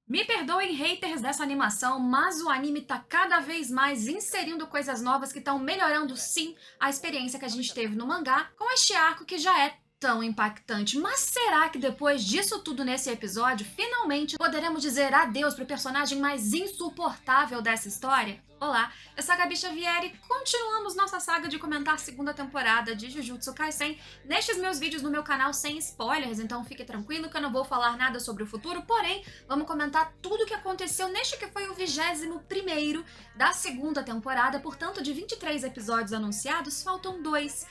Me perdoem haters dessa animação, mas o anime tá cada vez mais inserindo coisas novas que estão melhorando sim a experiência que a gente teve no mangá com este arco que já é tão impactante. Mas será que depois disso tudo nesse episódio, finalmente poderemos dizer adeus pro personagem mais insuportável dessa história? Olá, eu sou a Gabi Xavier e continuamos nossa saga de comentar a segunda temporada de Jujutsu Kaisen nestes meus vídeos no meu canal sem spoilers, então fique tranquilo que eu não vou falar nada sobre o futuro, porém, vamos comentar tudo o que aconteceu neste que foi o 21º da segunda temporada, portanto, de 23 episódios anunciados, faltam 2.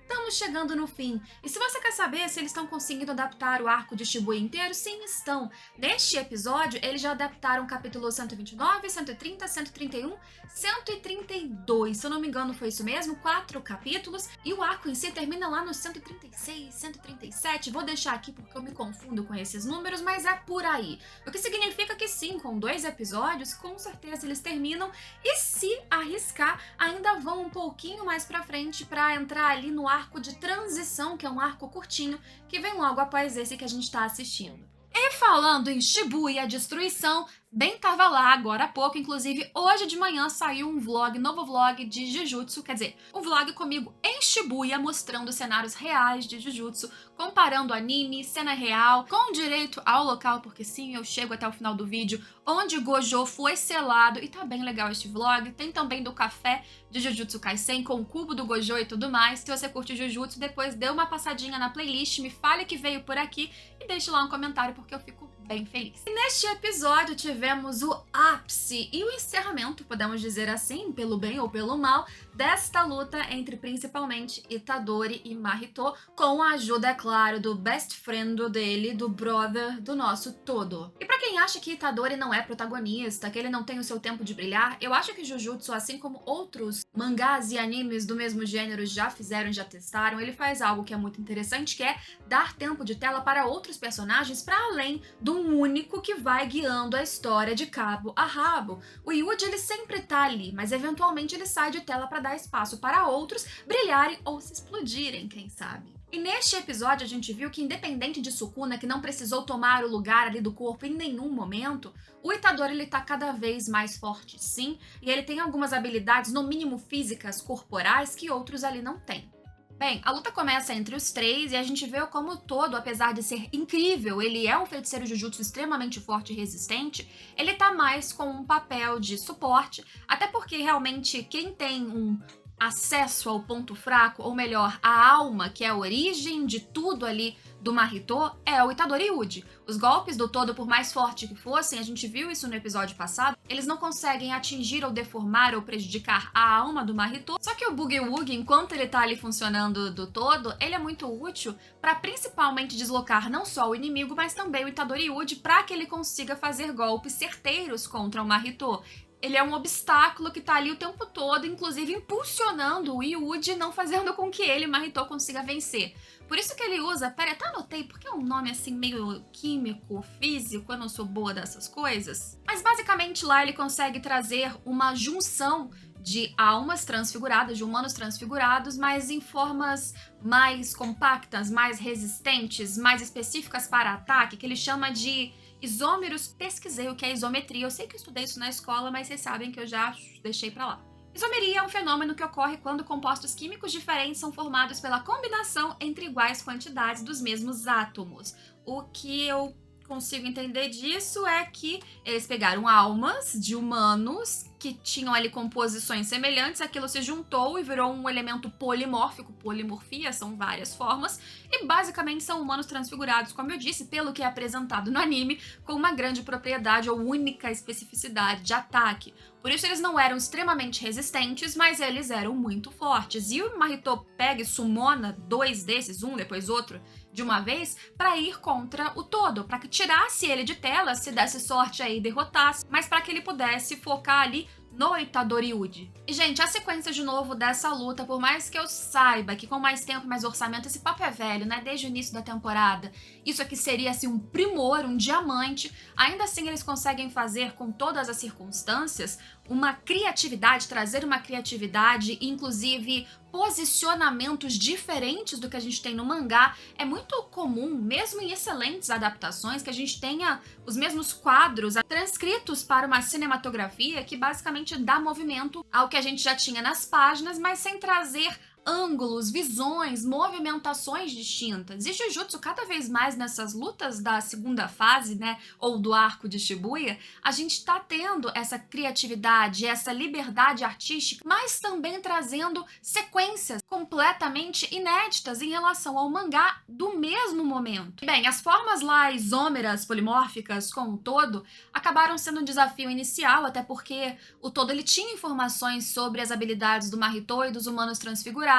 Estamos chegando no fim. E se você quer saber se eles estão conseguindo adaptar o arco de Shibuya inteiro, sim, estão. Neste episódio, eles já adaptaram o capítulo 129, 130, 131, 132. Se eu não me engano, foi isso mesmo, 4 capítulos. E o arco em si termina lá no 136, 137. Vou deixar aqui porque eu me confundo com esses números, mas é por aí. O que significa que sim, com 2 episódios, com certeza eles terminam. E se arriscar, ainda vão um pouquinho mais pra frente pra entrar ali no arco de transição, que é um arco curtinho, que vem logo após esse que a gente tá assistindo. E falando em Shibuya, destruição, bem tava lá agora há pouco, inclusive hoje de manhã saiu um vlog, novo vlog de Jujutsu, quer dizer, um vlog comigo em Shibuya, mostrando cenários reais de Jujutsu, comparando anime, cena real, com direito ao local, porque sim, eu chego até o final do vídeo, onde Gojo foi selado, e tá bem legal este vlog. Tem também do café de Jujutsu Kaisen, com o cubo do Gojo e tudo mais. Se você curte Jujutsu, depois dê uma passadinha na playlist, me fale que veio por aqui e deixe lá um comentário, porque eu fico bem feliz. E neste episódio tivemos o ápice e o encerramento, podemos dizer assim, pelo bem ou pelo mal, desta luta entre principalmente Itadori e Mahito, com a ajuda, é claro, do best friend dele, do brother do nosso todo. E pra quem acha que Itadori não é protagonista, que ele não tem o seu tempo de brilhar, eu acho que Jujutsu, assim como outros mangás e animes do mesmo gênero já fizeram e já testaram, ele faz algo que é muito interessante, que é dar tempo de tela para outros personagens para além do único que vai guiando a história de cabo a rabo. O Yuji, ele sempre tá ali, mas eventualmente ele sai de tela para dar espaço para outros brilharem ou se explodirem, quem sabe. E neste episódio a gente viu que, independente de Sukuna, que não precisou tomar o lugar ali do corpo em nenhum momento, o Itadori ele tá cada vez mais forte, sim, e ele tem algumas habilidades, no mínimo físicas, corporais, que outros ali não têm. Bem, a luta começa entre os três e a gente vê como todo, apesar de ser incrível, ele é um feiticeiro Jujutsu extremamente forte e resistente, ele tá mais com um papel de suporte, até porque realmente quem tem um acesso ao ponto fraco, ou melhor, a alma, que é a origem de tudo ali do Mahito, é o Itadori Yuji. Os golpes do todo, por mais forte que fossem, a gente viu isso no episódio passado, eles não conseguem atingir ou deformar ou prejudicar a alma do Mahito, só que o Boogie Woogie, enquanto ele tá ali funcionando do todo, ele é muito útil para principalmente deslocar não só o inimigo, mas também o Itadori Yuji, para que ele consiga fazer golpes certeiros contra o Mahito. Ele é um obstáculo que tá ali o tempo todo, inclusive impulsionando o Yuji, não fazendo com que ele, Mahito, consiga vencer. Por isso que ele usa, pera, até anotei, porque é um nome assim meio químico, físico, eu não sou boa dessas coisas. Mas basicamente lá ele consegue trazer uma junção de almas transfiguradas, de humanos transfigurados, mas em formas mais compactas, mais resistentes, mais específicas para ataque, que ele chama de isômeros. Pesquisei o que é isometria, eu sei que eu estudei isso na escola, mas vocês sabem que eu já deixei pra lá. Isomeria é um fenômeno que ocorre quando compostos químicos diferentes são formados pela combinação entre iguais quantidades dos mesmos átomos. O que eu consigo entender disso é que eles pegaram almas de humanos que tinham ali composições semelhantes, aquilo se juntou e virou um elemento polimórfico, polimorfia, são várias formas, e basicamente são humanos transfigurados, como eu disse, pelo que é apresentado no anime, com uma grande propriedade ou única especificidade de ataque. Por isso eles não eram extremamente resistentes, mas eles eram muito fortes. E o Mahito pega e sumona 2 desses, um depois outro, de uma vez, para ir contra o todo, para que tirasse ele de tela, se desse sorte aí derrotasse, mas para que ele pudesse focar ali no Itadori-Uji. E, gente, a sequência de novo dessa luta, por mais que eu saiba que com mais tempo e mais orçamento, esse papo é velho, né? Desde o início da temporada, isso aqui seria, assim, um primor, um diamante. Ainda assim, eles conseguem fazer, com todas as circunstâncias, uma criatividade, trazer uma criatividade, inclusive posicionamentos diferentes do que a gente tem no mangá. É muito comum, mesmo em excelentes adaptações, que a gente tenha os mesmos quadros transcritos para uma cinematografia que basicamente dá movimento ao que a gente já tinha nas páginas, mas sem trazer ângulos, visões, movimentações distintas. E Jujutsu, cada vez mais nessas lutas da segunda fase, né, ou do arco de Shibuya, a gente tá tendo essa criatividade, essa liberdade artística, mas também trazendo sequências completamente inéditas em relação ao mangá do mesmo momento. Bem, as formas lá isômeras, polimórficas, como um todo, acabaram sendo um desafio inicial, até porque o todo ele tinha informações sobre as habilidades do Mahito e dos humanos transfigurados,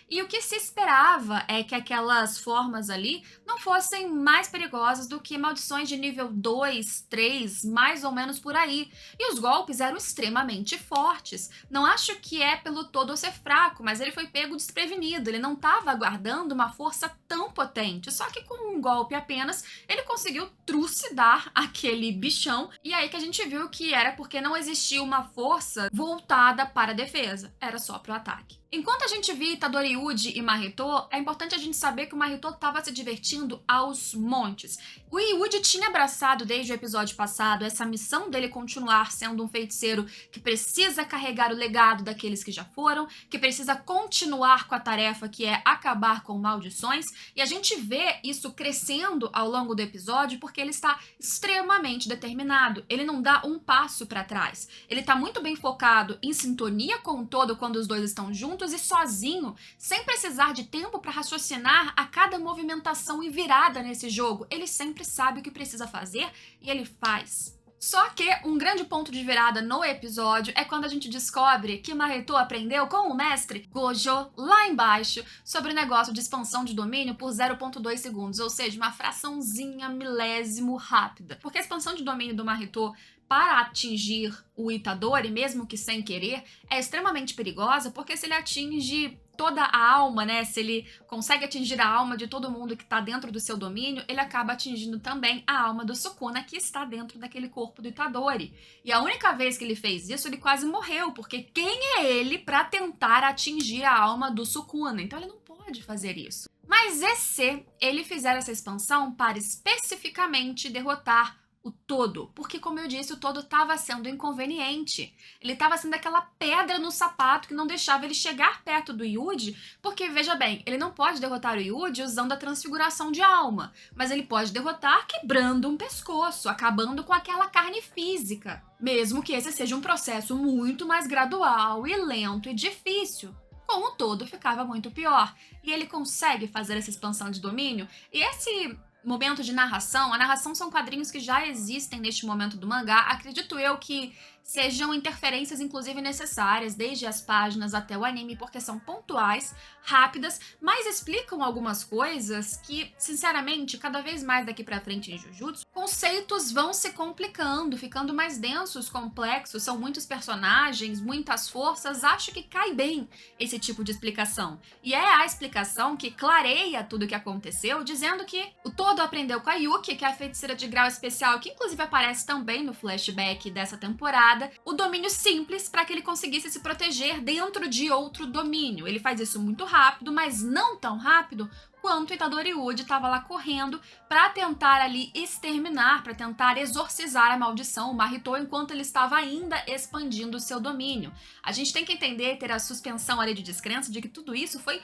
e o que se esperava é que aquelas formas ali não fossem mais perigosas do que maldições de nível 2, 3, mais ou menos por aí. E os golpes eram extremamente fortes. Não acho que é pelo todo ser fraco, mas ele foi pego desprevenido, ele não estava aguardando uma força tão potente, só que com um golpe apenas ele conseguiu trucidar aquele bichão, e aí que a gente viu que era porque não existia uma força voltada para a defesa, era só para o ataque. Enquanto a gente via Itadori-Uji e Mahito, é importante a gente saber que o Mahito estava se divertindo aos montes. O Yuji tinha abraçado desde o episódio passado essa missão dele continuar sendo um feiticeiro que precisa carregar o legado daqueles que já foram, que precisa continuar com a tarefa que é acabar com maldições, e a gente vê isso crescendo ao longo do episódio porque ele está extremamente determinado, ele não dá um passo para trás, ele está muito bem focado em sintonia com o todo quando os dois estão juntos e sozinho, sem precisar de tempo para raciocinar a cada movimentação e virada nesse jogo. Ele sempre sabe o que precisa fazer e ele faz. Só que um grande ponto de virada no episódio é quando a gente descobre que Mahito aprendeu com o mestre Gojo lá embaixo sobre o negócio de expansão de domínio por 0,2 segundos, ou seja, uma fraçãozinha milésimo rápida. Porque a expansão de domínio do Mahito para atingir o Itadori, mesmo que sem querer, é extremamente perigosa, porque se ele atinge toda a alma, né, se ele consegue atingir a alma de todo mundo que está dentro do seu domínio, ele acaba atingindo também a alma do Sukuna, que está dentro daquele corpo do Itadori. E a única vez que ele fez isso, ele quase morreu, porque quem é ele para tentar atingir a alma do Sukuna? Então ele não pode fazer isso. Mas e se ele fizer essa expansão para especificamente derrotar o todo? Porque, como eu disse, o todo estava sendo inconveniente. Ele estava sendo aquela pedra no sapato que não deixava ele chegar perto do Yuji, porque, veja bem, ele não pode derrotar o Yuji usando a transfiguração de alma, mas ele pode derrotar quebrando um pescoço, acabando com aquela carne física, mesmo que esse seja um processo muito mais gradual e lento e difícil. Com o todo, ficava muito pior. E ele consegue fazer essa expansão de domínio, e esse momento de narração, a narração são quadrinhos que já existem neste momento do mangá, acredito eu que sejam interferências inclusive necessárias, desde as páginas até o anime, porque são pontuais, rápidas, mas explicam algumas coisas que, sinceramente, cada vez mais daqui pra frente em Jujutsu, conceitos vão se complicando, ficando mais densos, complexos, são muitos personagens, muitas forças, acho que cai bem esse tipo de explicação. E é a explicação que clareia tudo o que aconteceu, dizendo que o todo aprendeu com a Yuki, que é a feiticeira de grau especial, que inclusive aparece também no flashback dessa temporada, o domínio simples para que ele conseguisse se proteger dentro de outro domínio. Ele faz isso muito rápido, mas não tão rápido quanto Itadori-Uji estava lá correndo para tentar ali exterminar, para tentar exorcizar a maldição, o Mahito, enquanto ele estava ainda expandindo o seu domínio. A gente tem que entender, ter a suspensão ali de descrença de que tudo isso foi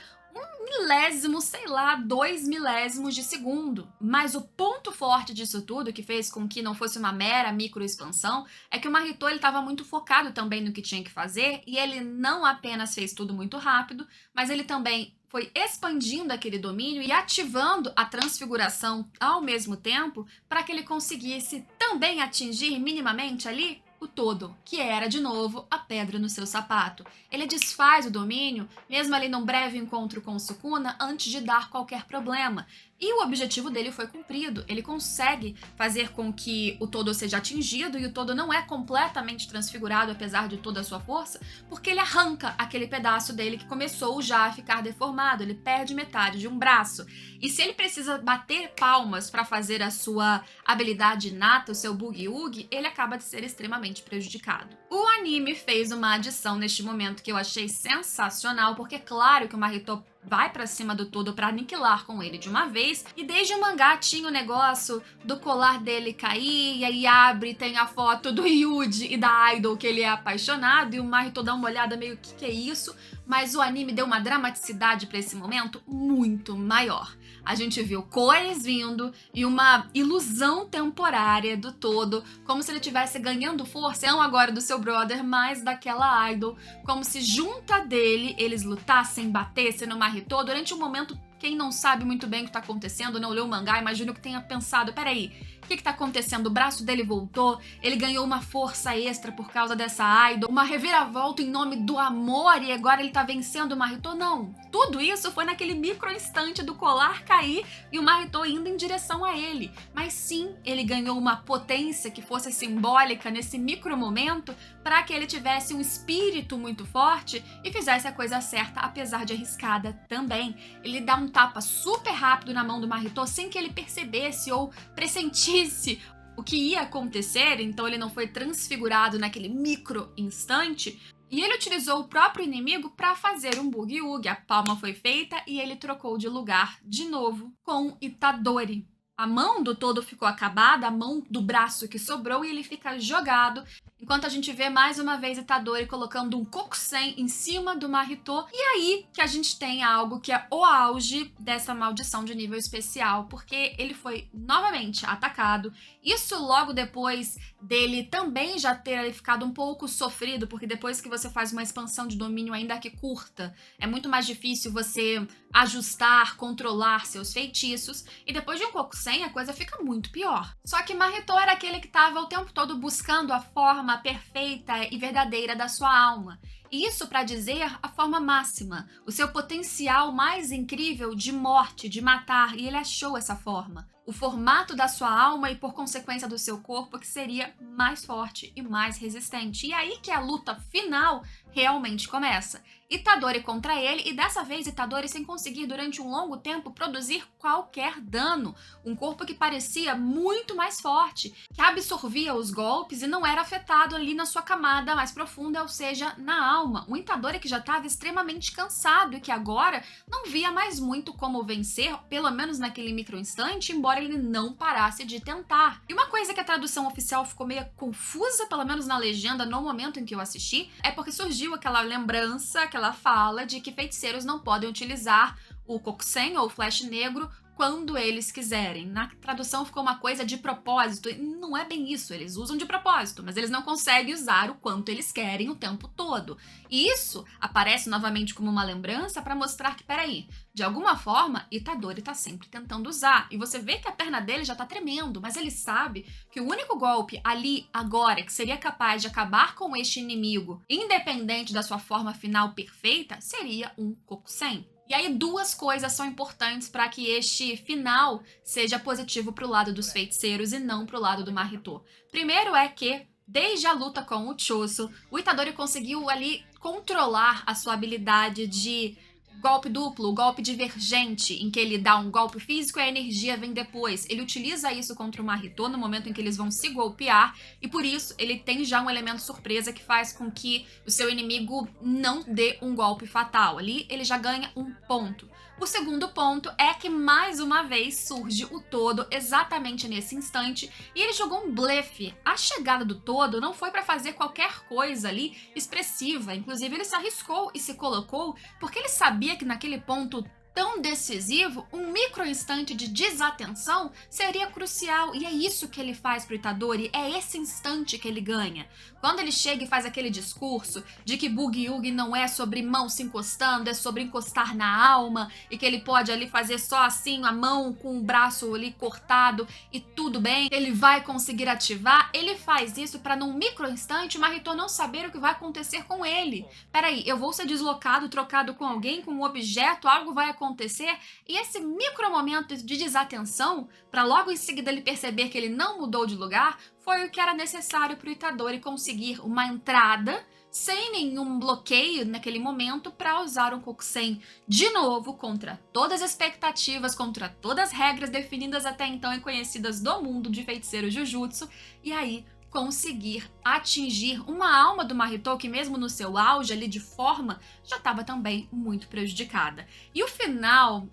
milésimo, sei lá, 2 milésimos de segundo. Mas o ponto forte disso tudo, que fez com que não fosse uma mera microexpansão, é que o Mahito estava muito focado também no que tinha que fazer, e ele não apenas fez tudo muito rápido, mas ele também foi expandindo aquele domínio e ativando a transfiguração ao mesmo tempo para que ele conseguisse também atingir minimamente ali o todo, que era, de novo, a pedra no seu sapato. Ele desfaz o domínio, mesmo ali num breve encontro com o Sukuna, antes de dar qualquer problema. E o objetivo dele foi cumprido. Ele consegue fazer com que o todo seja atingido, e o todo não é completamente transfigurado, apesar de toda a sua força, porque ele arranca aquele pedaço dele que começou já a ficar deformado. Ele perde metade de um braço. E se ele precisa bater palmas para fazer a sua habilidade inata, o seu Boogie-Woogie, ele acaba de ser extremamente prejudicado. O anime fez uma adição neste momento que eu achei sensacional, porque é claro que o Mahito vai pra cima do todo pra aniquilar com ele de uma vez, e desde o mangá tinha o negócio do colar dele cair, e aí abre, tem a foto do Yuji e da idol que ele é apaixonado, e o Mahito dá uma olhada meio que é isso, mas o anime deu uma dramaticidade pra esse momento muito maior. A gente viu cores vindo e uma ilusão temporária do todo, como se ele estivesse ganhando força, não agora do seu brother, mas daquela idol, como se junta dele eles lutassem, batessem no Mahito durante um momento. Quem não sabe muito bem o que tá acontecendo, não leu o mangá, imagino que tenha pensado, peraí, o que tá acontecendo? O braço dele voltou, ele ganhou uma força extra por causa dessa idol, uma reviravolta em nome do amor e agora ele tá vencendo o Mahito? Não, tudo isso foi naquele micro instante do colar cair e o Mahito indo em direção a ele. Mas sim, ele ganhou uma potência que fosse simbólica nesse micro momento para que ele tivesse um espírito muito forte e fizesse a coisa certa, apesar de arriscada também. Ele dá um tapa super rápido na mão do Mahito sem que ele percebesse ou pressentisse o que ia acontecer, então ele não foi transfigurado naquele micro instante. E ele utilizou o próprio inimigo para fazer um Boogie-Woogie. A palma foi feita e ele trocou de lugar de novo com Itadori. A mão do todo ficou acabada, a mão do braço que sobrou, e ele fica jogado, enquanto a gente vê mais uma vez Itadori colocando um Kokusen em cima do Mahito. E aí que a gente tem algo que é o auge dessa maldição de nível especial, porque ele foi novamente atacado. Isso logo depois dele também já ter ficado um pouco sofrido, porque depois que você faz uma expansão de domínio, ainda que curta, é muito mais difícil você ajustar, controlar seus feitiços, e depois de um Kokusen a coisa fica muito pior. Só que Mahito era aquele que estava o tempo todo buscando a forma perfeita e verdadeira da sua alma. E isso para dizer a forma máxima, o seu potencial mais incrível de morte, de matar, e ele achou essa forma. O formato da sua alma e, por consequência, do seu corpo, que seria mais forte e mais resistente. E aí que a luta final realmente começa. Itadori contra ele, e dessa vez Itadori sem conseguir durante um longo tempo produzir qualquer dano. Um corpo que parecia muito mais forte, que absorvia os golpes e não era afetado ali na sua camada mais profunda, ou seja, na alma. Um Itadori que já estava extremamente cansado e que agora não via mais muito como vencer, pelo menos naquele micro instante, embora ele não parasse de tentar. E uma coisa que a tradução oficial ficou meio confusa, pelo menos na legenda, no momento em que eu assisti, é porque surgiu aquela lembrança, aquela fala de que feiticeiros não podem utilizar o Kokusen ou o Flash Negro quando eles quiserem. Na tradução ficou uma coisa de propósito, e não é bem isso, eles usam de propósito, mas eles não conseguem usar o quanto eles querem o tempo todo. E isso aparece novamente como uma lembrança para mostrar que, peraí, de alguma forma, Itadori tá sempre tentando usar, e você vê que a perna dele já tá tremendo, mas ele sabe que o único golpe ali, agora, que seria capaz de acabar com este inimigo, independente da sua forma final perfeita, seria um Kokusen. E aí duas coisas são importantes para que este final seja positivo para o lado dos feiticeiros e não para o lado do Mahito. Primeiro é que, desde a luta com o Choso, o Itadori conseguiu ali controlar a sua habilidade de golpe duplo, golpe divergente, em que ele dá um golpe físico e a energia vem depois. Ele utiliza isso contra o Mahito no momento em que eles vão se golpear, e por isso ele tem já um elemento surpresa que faz com que o seu inimigo não dê um golpe fatal. Ali ele já ganha um ponto. O segundo ponto é que mais uma vez surge o todo exatamente nesse instante, e ele jogou um blefe. A chegada do todo não foi para fazer qualquer coisa ali expressiva, inclusive ele se arriscou e se colocou porque ele sabia que naquele ponto tão decisivo, um micro instante de desatenção seria crucial, e é isso que ele faz pro Itadori, é esse instante que ele ganha. Quando ele chega e faz aquele discurso de que Boogie-Woogie não é sobre mão se encostando, é sobre encostar na alma, e que ele pode ali fazer só assim, a mão com o braço ali cortado e tudo bem, ele vai conseguir ativar, ele faz isso para num micro instante o Mahito não saber o que vai acontecer com ele. Peraí, eu vou ser deslocado, trocado com alguém, com um objeto, algo vai acontecer acontecer, e esse micromomento de desatenção, para logo em seguida ele perceber que ele não mudou de lugar, foi o que era necessário para o Itadori conseguir uma entrada sem nenhum bloqueio naquele momento para usar um Kokusen de novo contra todas as expectativas, contra todas as regras definidas até então e conhecidas do mundo de feiticeiro Jujutsu, e aí conseguir atingir uma alma do Mahito que mesmo no seu auge ali de forma já estava também muito prejudicada. E o final,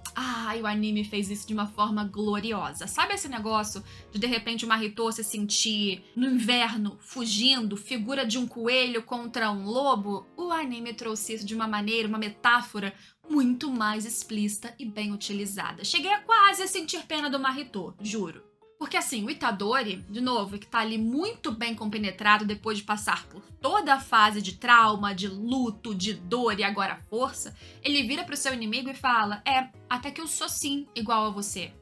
o anime fez isso de uma forma gloriosa. Sabe esse negócio de repente o Mahito se sentir no inverno fugindo, figura de um coelho contra um lobo? O anime trouxe isso de uma maneira, uma metáfora muito mais explícita e bem utilizada. Cheguei a quase sentir pena do Mahito, juro. Porque assim, o Itadori, de novo, que tá ali muito bem compenetrado depois de passar por toda a fase de trauma, de luto, de dor e agora força, ele vira pro seu inimigo e fala: até que eu sou sim igual a você.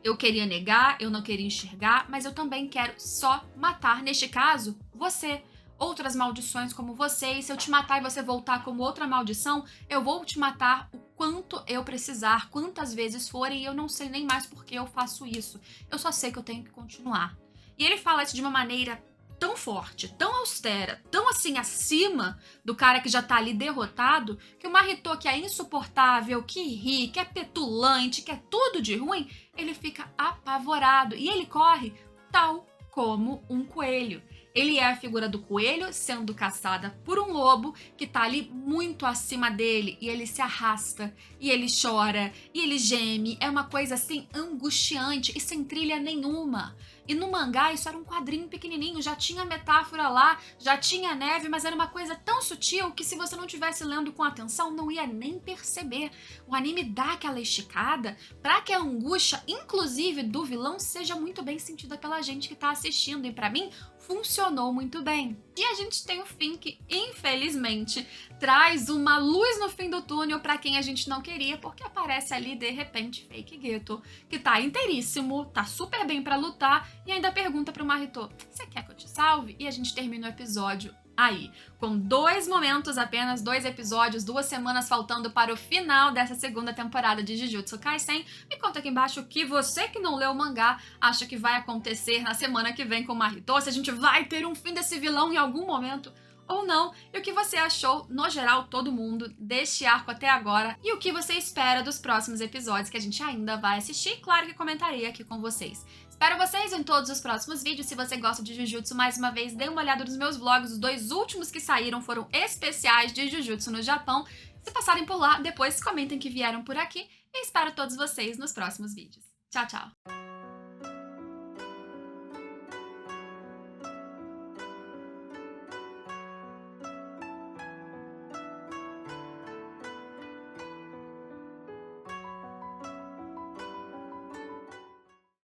Eu queria negar, eu não queria enxergar, mas eu também quero só matar, neste caso, você. Outras maldições como você, e se eu te matar e você voltar como outra maldição, eu vou te matar o quanto eu precisar, quantas vezes forem, e eu não sei nem mais por que eu faço isso. Eu só sei que eu tenho que continuar. E ele fala isso de uma maneira tão forte, tão austera, tão assim acima do cara que já tá ali derrotado, que o Mahito, que é insuportável, que ri, que é petulante, que é tudo de ruim, ele fica apavorado e ele corre tal como um coelho. Ele é a figura do coelho sendo caçada por um lobo que tá ali muito acima dele, e ele se arrasta, e ele chora, e ele geme. É uma coisa assim angustiante e sem trilha nenhuma. E no mangá isso era um quadrinho pequenininho, já tinha metáfora lá, já tinha neve, mas era uma coisa tão sutil que se você não estivesse lendo com atenção não ia nem perceber. O anime dá aquela esticada para que a angústia, inclusive do vilão, seja muito bem sentida pela gente que tá assistindo, e para mim funcionou muito bem. E a gente tem o fim que, infelizmente, traz uma luz no fim do túnel pra quem a gente não queria, porque aparece ali, de repente, Fake Geto, que tá inteiríssimo, tá super bem pra lutar, e ainda pergunta pro Mahito: você quer que eu te salve? E a gente termina o episódio aí, com 2 momentos, apenas 2 episódios, 2 semanas faltando para o final dessa segunda temporada de Jujutsu Kaisen. Me conta aqui embaixo o que você que não leu o mangá acha que vai acontecer na semana que vem com o Mahito, se a gente vai ter um fim desse vilão em algum momento ou não, e o que você achou, no geral, todo mundo, deste arco até agora, e o que você espera dos próximos episódios que a gente ainda vai assistir. Claro que comentarei aqui com vocês. Espero vocês em todos os próximos vídeos. Se você gosta de Jujutsu, mais uma vez, dê uma olhada nos meus vlogs. Os 2 últimos que saíram foram especiais de Jujutsu no Japão. Se passarem por lá, depois comentem que vieram por aqui. E espero todos vocês nos próximos vídeos. Tchau, tchau!